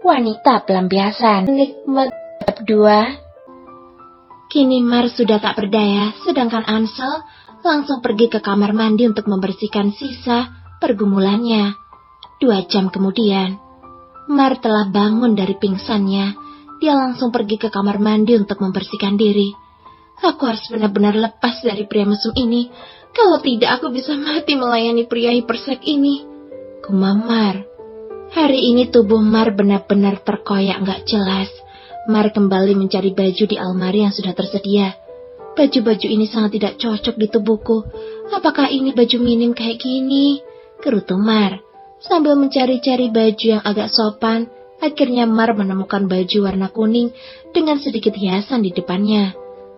wanita pelampiasan. Nikmat 2. Kini Mar sudah tak berdaya, sedangkan Ansel langsung pergi ke kamar mandi untuk membersihkan sisa pergumulannya. 2 jam kemudian, Mar telah bangun dari pingsannya. Dia langsung pergi ke kamar mandi untuk membersihkan diri. Aku harus benar-benar lepas dari pria mesum ini. Kalau tidak, aku bisa mati melayani pria hipersek ini. Gumam Mar. Hari ini tubuh Mar benar-benar terkoyak gak jelas. Mar kembali mencari baju di almari yang sudah tersedia. Baju-baju ini sangat tidak cocok di tubuhku. Apakah ini baju minim kayak gini? Gerutu Mar. Sambil mencari-cari baju yang agak sopan, akhirnya Mar menemukan baju warna kuning dengan sedikit hiasan di depannya.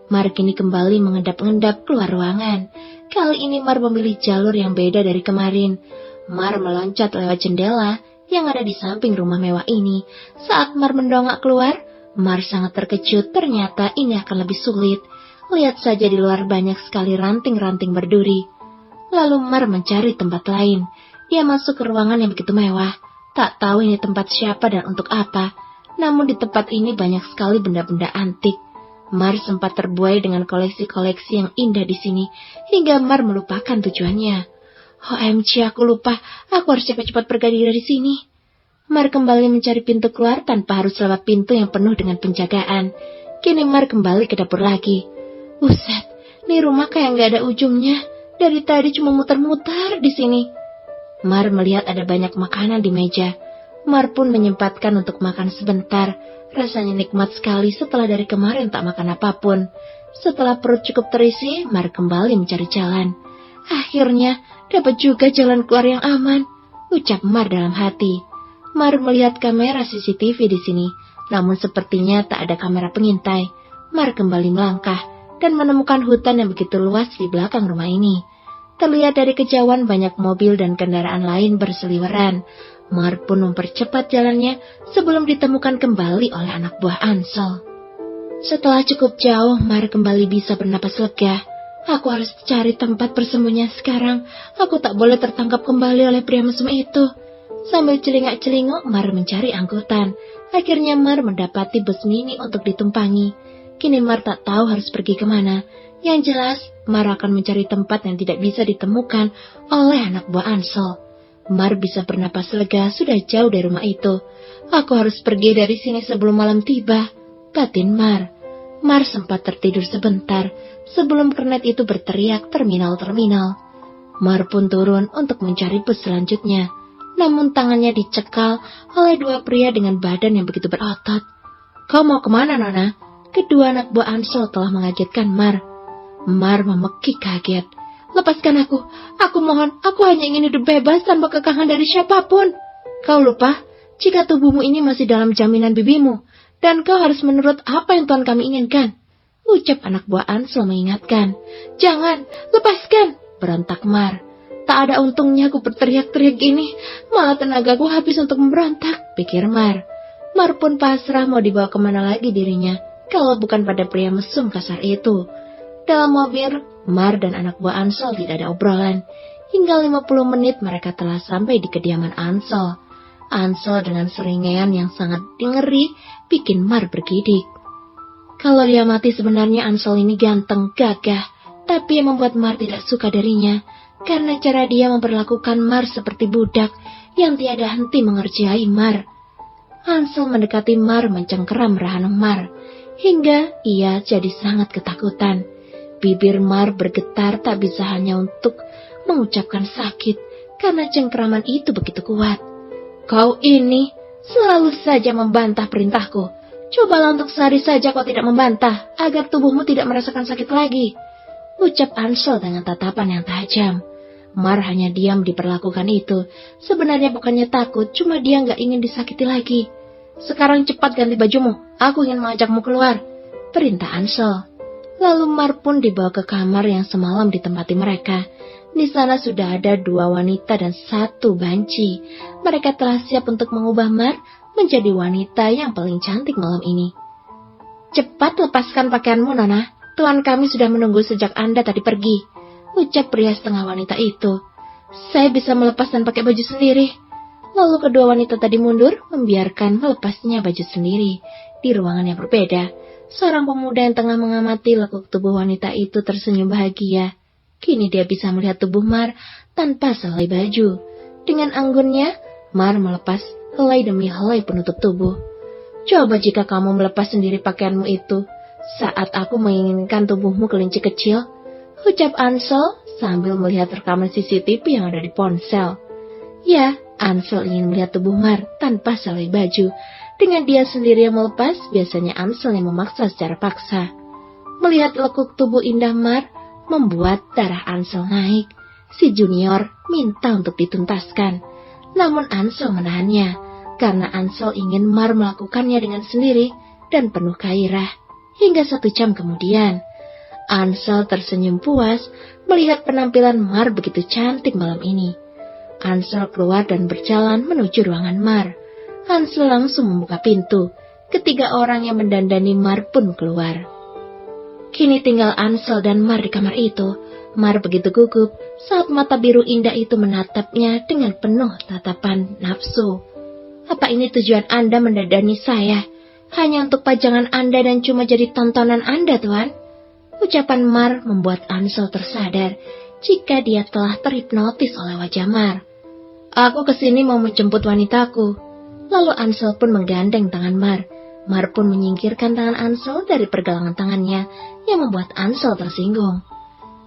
Mar kini kembali mengendap-endap keluar ruangan. Kali ini Mar memilih jalur yang beda dari kemarin. Mar meloncat lewat jendela yang ada di samping rumah mewah ini. Saat Mar mendongak keluar, Mar sangat terkejut, ternyata ini akan lebih sulit. Lihat saja di luar banyak sekali ranting-ranting berduri. Lalu Mar mencari tempat lain. Dia masuk ke ruangan yang begitu mewah. Tak tahu ini tempat siapa dan untuk apa. Namun di tempat ini banyak sekali benda-benda antik. Mar sempat terbuai dengan koleksi-koleksi yang indah di sini, hingga Mar melupakan tujuannya. OMG, aku lupa. Aku harus cepat-cepat pergi dari sini. Mar kembali mencari pintu keluar tanpa harus lewat pintu yang penuh dengan penjagaan. Kini Mar kembali ke dapur lagi. Buset, nih rumah kayak gak ada ujungnya. Dari tadi cuma muter-muter di sini. Mar melihat ada banyak makanan di meja. Mar pun menyempatkan untuk makan sebentar. Rasanya nikmat sekali setelah dari kemarin tak makan apapun. Setelah perut cukup terisi, Mar kembali mencari jalan. Akhirnya dapat juga jalan keluar yang aman, ucap Mar dalam hati. Mar melihat kamera CCTV di sini, namun sepertinya tak ada kamera pengintai. Mar kembali melangkah dan menemukan hutan yang begitu luas di belakang rumah ini. Terlihat dari kejauhan banyak mobil dan kendaraan lain berseliweran. Mar pun mempercepat jalannya sebelum ditemukan kembali oleh anak buah Ansel. Setelah cukup jauh, Mar kembali bisa bernapas lega. Aku harus cari tempat persembunyian sekarang. Aku tak boleh tertangkap kembali oleh pria mesum itu. Sambil celingak-celinguk, Mar mencari angkutan. Akhirnya Mar mendapati bus mini untuk ditumpangi. Kini Mar tak tahu harus pergi kemana. Yang jelas, Mar akan mencari tempat yang tidak bisa ditemukan oleh anak buah Ansel. Mar bisa bernapas lega sudah jauh dari rumah itu. Aku harus pergi dari sini sebelum malam tiba, batin Mar. Mar sempat tertidur sebentar sebelum kernet itu berteriak terminal-terminal. Mar pun turun untuk mencari bus selanjutnya. Namun tangannya dicekal oleh 2 pria dengan badan yang begitu berotot. Kau mau kemana, Nona? Kedua anak buah Ansel telah mengagetkan Mar. Mar memekik kaget. Lepaskan aku. Aku mohon, aku hanya ingin hidup bebas tanpa kekangan dari siapapun. Kau lupa, jika tubuhmu ini masih dalam jaminan bibimu, dan kau harus menurut apa yang Tuhan kami inginkan, ucap anak buah Ansel mengingatkan. Jangan, lepaskan, berontak Mar. Tak ada untungnya aku berteriak-teriak gini, malah tenagaku habis untuk memberontak, pikir Mar. Mar pun pasrah mau dibawa kemana lagi dirinya, kalau bukan pada pria mesum kasar itu. Dalam mobil, Mar dan anak buah Ansel tidak ada obrolan. Hingga 50 menit mereka telah sampai di kediaman Ansel. Ansel dengan seringaian yang sangat ngeri bikin Mar bergidik. Kalau dia mati sebenarnya Ansel ini ganteng, gagah, tapi yang membuat Mar tidak suka darinya karena cara dia memperlakukan Mar seperti budak yang tiada henti mengerjai Mar. Ansel mendekati Mar mencengkeram rahang Mar, hingga ia jadi sangat ketakutan. Bibir Mar bergetar tak bisa hanya untuk mengucapkan sakit karena cengkeraman itu begitu kuat. Kau ini selalu saja membantah perintahku. Cobalah untuk sehari saja kau tidak membantah agar tubuhmu tidak merasakan sakit lagi, ucap Ansel dengan tatapan yang tajam. Mar hanya diam diperlakukan itu. Sebenarnya bukannya takut, cuma dia gak ingin disakiti lagi. Sekarang cepat ganti bajumu, aku ingin mengajakmu keluar, perintah Ansel. Lalu Mar pun dibawa ke kamar yang semalam ditempati mereka. Di sana sudah ada 2 wanita dan 1 banci. Mereka telah siap untuk mengubah Mar menjadi wanita yang paling cantik malam ini. Cepat lepaskan pakaianmu, Nona. Tuan kami sudah menunggu sejak Anda tadi pergi, ucap pria setengah wanita itu. Saya bisa melepas dan pakai baju sendiri. Lalu kedua wanita tadi mundur, membiarkan melepasnya baju sendiri. Di ruangan yang berbeda, seorang pemuda yang tengah mengamati lekuk tubuh wanita itu tersenyum bahagia. Kini dia bisa melihat tubuh Mar tanpa selai baju. Dengan anggunnya, Mar melepas helai demi helai penutup tubuh. Coba jika kamu melepas sendiri pakaianmu itu, saat aku menginginkan tubuhmu kelinci kecil, ucap Ansel sambil melihat rekaman CCTV yang ada di ponsel. Ya, Ansel ingin melihat tubuh Mar tanpa selai baju. Dengan dia sendiri yang melepas, biasanya Ansel yang memaksa secara paksa. Melihat lekuk tubuh indah Mar, membuat darah Ansel naik. Si junior minta untuk dituntaskan. Namun Ansel menahannya, karena Ansel ingin Mar melakukannya dengan sendiri dan penuh gairah. Hingga 1 jam kemudian, Ansel tersenyum puas melihat penampilan Mar begitu cantik malam ini. Ansel keluar dan berjalan menuju ruangan Mar. Ansel langsung membuka pintu. Ketiga orang yang mendandani Mar pun keluar. Kini tinggal Ansel dan Mar di kamar itu. Mar begitu gugup saat mata biru indah itu menatapnya dengan penuh tatapan nafsu. Apa ini tujuan Anda mendandani saya? Hanya untuk pajangan Anda dan cuma jadi tontonan Anda, Tuan? Ucapan Mar membuat Ansel tersadar jika dia telah terhipnotis oleh wajah Mar. Aku kesini mau menjemput wanitaku. Lalu Ansel pun menggandeng tangan Mar. Mar pun menyingkirkan tangan Ansel dari pergelangan tangannya yang membuat Ansel tersinggung.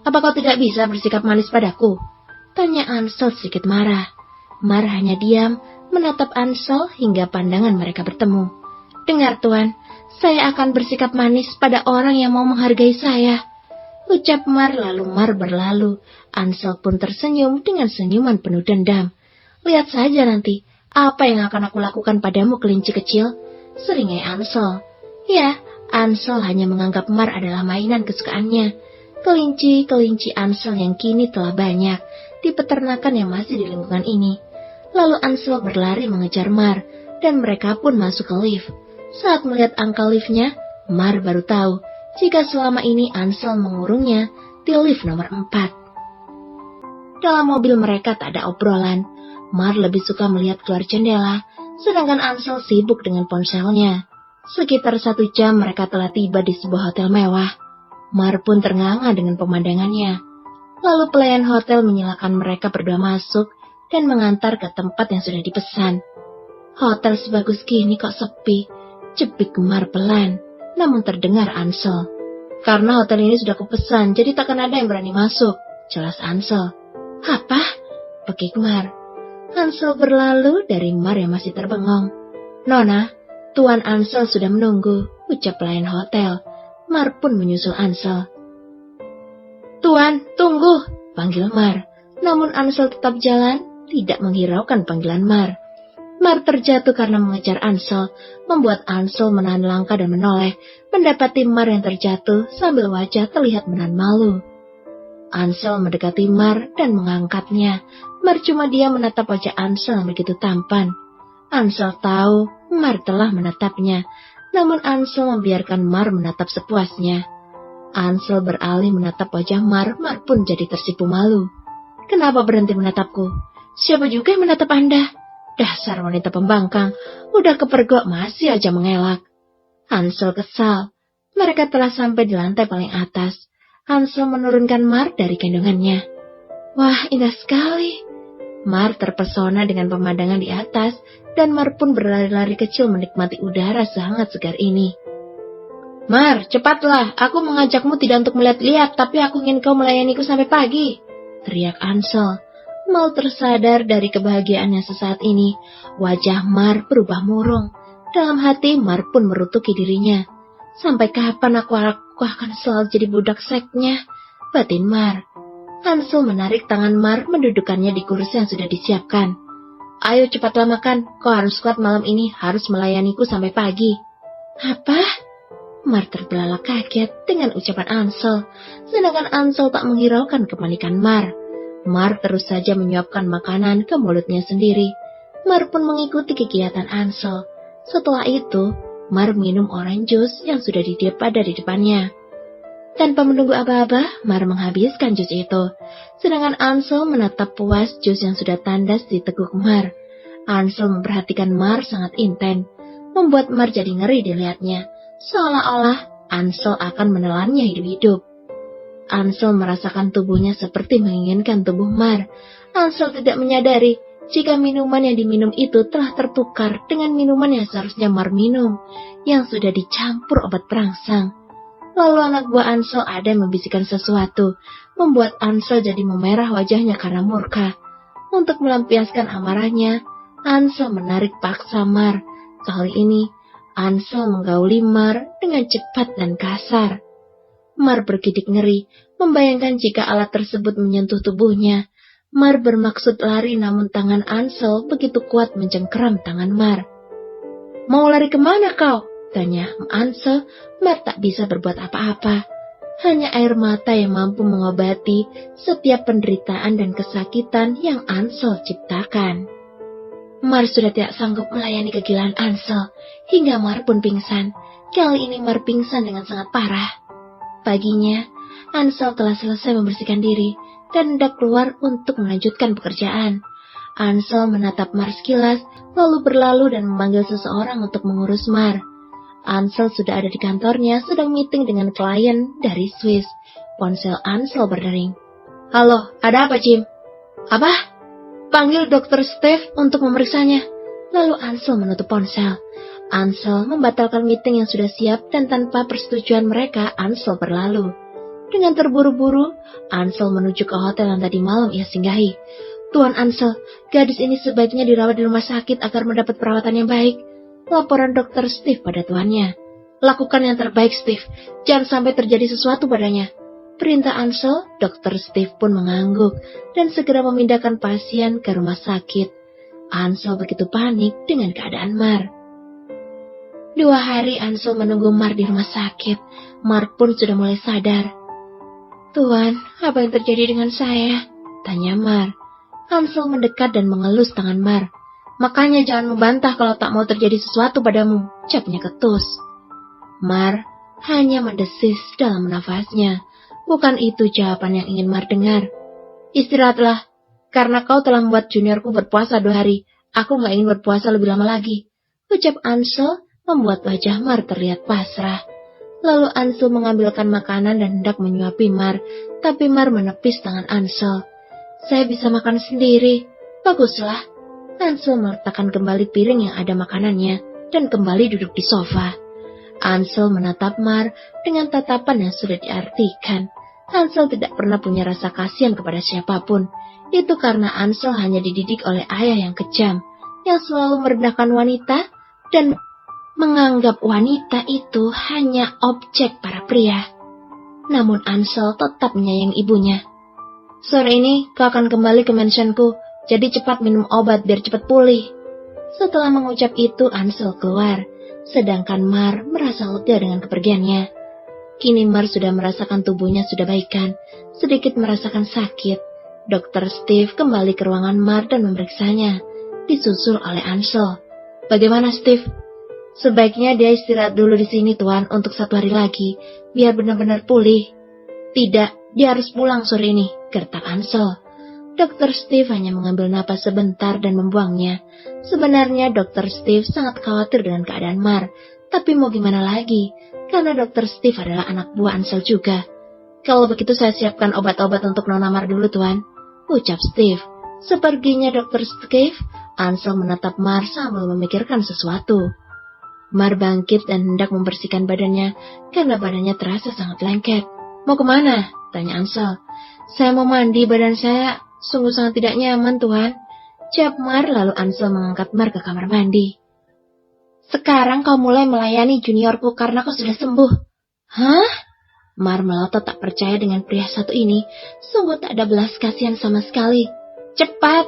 Apa kau tidak bisa bersikap manis padaku? Tanya Ansel sedikit marah. Mar hanya diam menatap Ansel hingga pandangan mereka bertemu. Dengar Tuan, saya akan bersikap manis pada orang yang mau menghargai saya. Ucap Mar lalu Mar berlalu. Ansel pun tersenyum dengan senyuman penuh dendam. Lihat saja nanti, apa yang akan aku lakukan padamu kelinci kecil? Seringai Ansel. Ya, Ansel hanya menganggap Mar adalah mainan kesukaannya. Kelinci Ansel yang kini telah banyak di peternakan yang masih di lingkungan ini. Lalu Ansel berlari mengejar Mar, dan mereka pun masuk ke lift. Saat melihat angka liftnya, Mar baru tahu jika selama ini Ansel mengurungnya di lift nomor 4. Dalam mobil mereka tak ada obrolan. Mar lebih suka melihat keluar jendela, sedangkan Ansel sibuk dengan ponselnya. Sekitar 1 jam mereka telah tiba di sebuah hotel mewah. Mar pun ternganga dengan pemandangannya. Lalu pelayan hotel menyilakan mereka berdua masuk dan mengantar ke tempat yang sudah dipesan. Hotel sebagus gini kok sepi, jepit Mar pelan, namun terdengar Ansel. Karena hotel ini sudah kupesan, jadi takkan ada yang berani masuk, jelas Ansel. Apa? Bekik Mar. Ansel berlalu dari Mar yang masih terbengong. Nona, Tuan Ansel sudah menunggu, ucap pelayan hotel. Mar pun menyusul Ansel. Tuan, tunggu, panggil Mar. Namun Ansel tetap jalan, tidak menghiraukan panggilan Mar. Mar terjatuh karena mengejar Ansel, membuat Ansel menahan langkah dan menoleh, mendapati Mar yang terjatuh sambil wajah terlihat menahan malu. Ansel mendekati Mar dan mengangkatnya. Mar cuma dia menatap wajah Ansel yang begitu tampan. Ansel tahu Mar telah menatapnya, namun Ansel membiarkan Mar menatap sepuasnya. Ansel beralih menatap wajah Mar, Mar pun jadi tersipu malu. Kenapa berhenti menatapku? Siapa juga yang menatap Anda? Dasar wanita pembangkang, udah kepergok masih aja mengelak. Ansel kesal. Mereka telah sampai di lantai paling atas. Ansel menurunkan Mar dari gendongannya. Wah, indah sekali. Mar terpesona dengan pemandangan di atas, dan Mar pun berlari-lari kecil menikmati udara sangat segar ini. Mar, cepatlah, aku mengajakmu tidak untuk melihat-lihat, tapi aku ingin kau melayaniku sampai pagi, teriak Ansel. Mau tersadar dari kebahagiaannya sesaat ini, wajah Mar berubah murung. Dalam hati Mar pun merutuki dirinya. Sampai kapan aku akan selalu jadi budak seksnya? Batin Mar. Ansel menarik tangan Mar mendudukannya di kursi yang sudah disiapkan. Ayo cepatlah makan, kau harus kuat malam ini, harus melayaniku sampai pagi. Apa? Mar terbelalak kaget dengan ucapan Ansel, sedangkan Ansel tak menghiraukan kepanikan Mar. Mar terus saja menyuapkan makanan ke mulutnya sendiri. Mar pun mengikuti kegiatan Ansel. Setelah itu, Mar minum orange juice yang sudah ada di depannya. Tanpa menunggu aba-aba, Mar menghabiskan jus itu. Sedangkan Ansel menatap puas jus yang sudah tandas di teguk Mar. Ansel memperhatikan Mar sangat intens, membuat Mar jadi ngeri dilihatnya, seolah-olah Ansel akan menelannya hidup-hidup. Ansel merasakan tubuhnya seperti menginginkan tubuh Mar. Ansel tidak menyadari jika minuman yang diminum itu telah tertukar dengan minuman yang seharusnya Mar minum, yang sudah dicampur obat perangsang. Lalu anak buah Ansel ada yang membisikkan sesuatu, membuat Ansel jadi memerah wajahnya karena murka. Untuk melampiaskan amarahnya, Ansel menarik paksa Mar. Kali ini, Ansel menggauli Mar dengan cepat dan kasar. Mar bergidik ngeri, membayangkan jika alat tersebut menyentuh tubuhnya. Mar bermaksud lari, namun tangan Ansel begitu kuat mencengkeram tangan Mar. "Mau lari kemana kau?" tanya Ansel. Mar tak bisa berbuat apa-apa. Hanya air mata yang mampu mengobati setiap penderitaan dan kesakitan yang Ansel ciptakan. Mar sudah tidak sanggup melayani kegilaan Ansel, hingga Mar pun pingsan. Kali ini Mar pingsan dengan sangat parah. Paginya, Ansel telah selesai membersihkan diri dan hendak keluar untuk melanjutkan pekerjaan. Ansel menatap Mar sekilas, lalu berlalu dan memanggil seseorang untuk mengurus Mar. Ansel sudah ada di kantornya, sedang meeting dengan klien dari Swiss. Ponsel Ansel berdering. "Halo, ada apa, Jim?" "Apa?" "Panggil Dr. Steve untuk memeriksanya." Lalu Ansel menutup ponsel. Ansel membatalkan meeting yang sudah siap dan tanpa persetujuan mereka, Ansel berlalu. Dengan terburu-buru, Ansel menuju ke hotel yang tadi malam ia singgahi. "Tuan Ansel, gadis ini sebaiknya dirawat di rumah sakit agar mendapat perawatan yang baik," laporan Dr. Steve pada tuannya. "Lakukan yang terbaik, Steve. Jangan sampai terjadi sesuatu padanya," perintah Ansel. Dr. Steve pun mengangguk dan segera memindahkan pasien ke rumah sakit. Ansel begitu panik dengan keadaan Mar. 2 hari Ansel menunggu Mar di rumah sakit. Mar pun sudah mulai sadar. "Tuan, apa yang terjadi dengan saya?" tanya Mar. Ansel mendekat dan mengelus tangan Mar. "Makanya jangan membantah kalau tak mau terjadi sesuatu padamu," ucapnya ketus. Mar hanya mendesis dalam nafasnya. Bukan itu jawaban yang ingin Mar dengar. "Istirahatlah, karena kau telah membuat juniorku berpuasa 2 hari. Aku gak ingin berpuasa lebih lama lagi," ucap Ansel, membuat wajah Mar terlihat pasrah. Lalu Ansel mengambilkan makanan dan hendak menyuapi Mar, tapi Mar menepis tangan Ansel. "Saya bisa makan sendiri." "Baguslah." Ansel meletakkan kembali piring yang ada makanannya dan kembali duduk di sofa. Ansel menatap Mar dengan tatapan yang sudah diartikan. Ansel tidak pernah punya rasa kasihan kepada siapapun. Itu karena Ansel hanya dididik oleh ayah yang kejam, yang selalu merendahkan wanita dan menganggap wanita itu hanya objek para pria. Namun Ansel tetap menyayangi ibunya. "Sore ini kau akan kembali ke mansionku. Jadi cepat minum obat biar cepat pulih." Setelah mengucap itu, Ansel keluar, sedangkan Mar merasa lega dengan kepergiannya. Kini Mar sudah merasakan tubuhnya sudah baikan, sedikit merasakan sakit. Dr. Steve kembali ke ruangan Mar dan memeriksanya, disusul oleh Ansel. "Bagaimana, Steve?" "Sebaiknya dia istirahat dulu di sini, Tuan, untuk 1 hari lagi, biar benar-benar pulih." "Tidak, dia harus pulang sore ini," gertak Ansel. Dr. Steve hanya mengambil napas sebentar dan membuangnya. Sebenarnya Dr. Steve sangat khawatir dengan keadaan Mar, tapi mau gimana lagi, karena Dr. Steve adalah anak buah Ansel juga. "Kalau begitu saya siapkan obat-obat untuk Nona Mar dulu, Tuan," ucap Steve. Seperginya Dr. Steve, Ansel menatap Mar sambil memikirkan sesuatu. Mar bangkit dan hendak membersihkan badannya, karena badannya terasa sangat lengket. "Mau kemana?" tanya Ansel. "Saya mau mandi, badan saya sungguh sangat tidak nyaman, Tuhan," jawab Mar. Lalu Ansel mengangkat Mar ke kamar mandi. "Sekarang kau mulai melayani juniorku karena kau sudah sembuh." "Hah?" Mar melotot tak percaya dengan pria satu ini. Sungguh tak ada belas kasihan sama sekali. "Cepat!"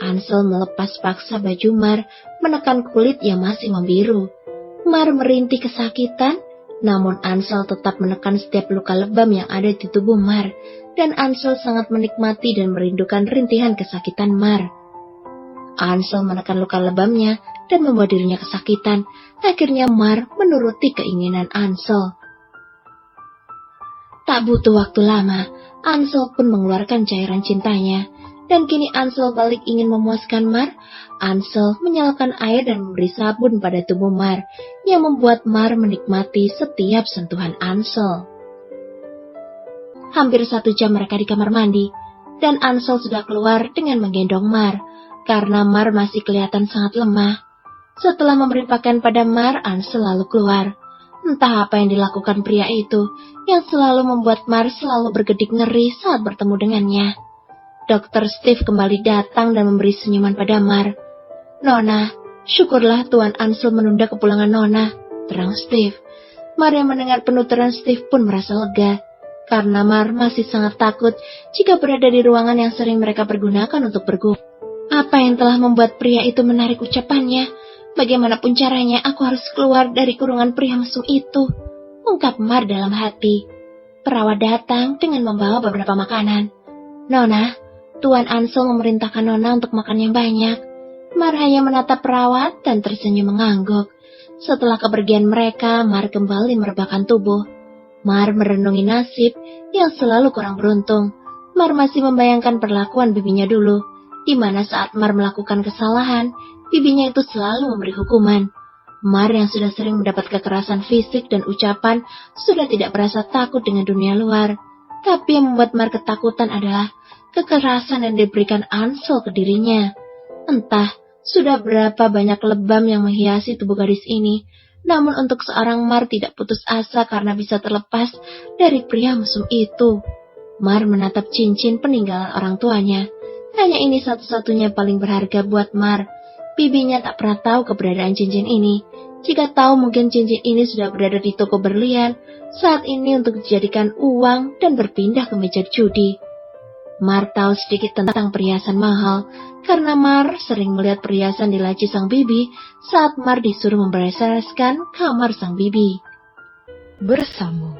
Ansel melepas paksa baju Mar, menekan kulit yang masih membiru. Mar merintih kesakitan, namun Ansel tetap menekan setiap luka lebam yang ada di tubuh Mar, dan Ansel sangat menikmati dan merindukan rintihan kesakitan Mar. Ansel menekan luka lebamnya dan membuat dirinya kesakitan. Akhirnya Mar menuruti keinginan Ansel. Tak butuh waktu lama, Ansel pun mengeluarkan cairan cintanya. Dan kini Ansel balik ingin memuaskan Mar. Ansel menyalakan air dan memberi sabun pada tubuh Mar, yang membuat Mar menikmati setiap sentuhan Ansel. Hampir 1 jam mereka di kamar mandi, dan Ansel sudah keluar dengan menggendong Mar, karena Mar masih kelihatan sangat lemah. Setelah memberi pakaian pada Mar, Ansel lalu keluar. Entah apa yang dilakukan pria itu, yang selalu membuat Mar selalu bergedik ngeri saat bertemu dengannya. Dr. Steve kembali datang dan memberi senyuman pada Mar. "Nona, syukurlah Tuan Ansel menunda kepulangan Nona," terang Steve. Mar yang mendengar penuturan Steve pun merasa lega, karena Mar masih sangat takut jika berada di ruangan yang sering mereka pergunakan untuk bergumul. Apa yang telah membuat pria itu menarik ucapannya? Bagaimanapun caranya, aku harus keluar dari kurungan pria mesum itu, ungkap Mar dalam hati. Perawat datang dengan membawa beberapa makanan. "Nona, Tuan Ansel memerintahkan Nona untuk makan yang banyak." Mar hanya menatap perawat dan tersenyum mengangguk. Setelah kepergian mereka, Mar kembali merebahkan tubuh. Mar merenungi nasib yang selalu kurang beruntung. Mar masih membayangkan perlakuan bibinya dulu, di mana saat Mar melakukan kesalahan, bibinya itu selalu memberi hukuman. Mar yang sudah sering mendapat kekerasan fisik dan ucapan sudah tidak merasa takut dengan dunia luar. Tapi yang membuat Mar ketakutan adalah kekerasan yang diberikan Ansel ke dirinya. Entah sudah berapa banyak lebam yang menghiasi tubuh gadis ini, namun untuk seorang Mar tidak putus asa karena bisa terlepas dari pria mesum itu. Mar menatap cincin peninggalan orang tuanya. Hanya ini satu-satunya paling berharga buat Mar. Bibinya tak pernah tahu keberadaan cincin ini. Jika tahu, mungkin cincin ini sudah berada di toko berlian saat ini untuk dijadikan uang dan berpindah ke meja judi. Mar tahu sedikit tentang perhiasan mahal, karena Mar sering melihat perhiasan di laci sang bibi saat Mar disuruh membereskan kamar sang bibi. Bersambung.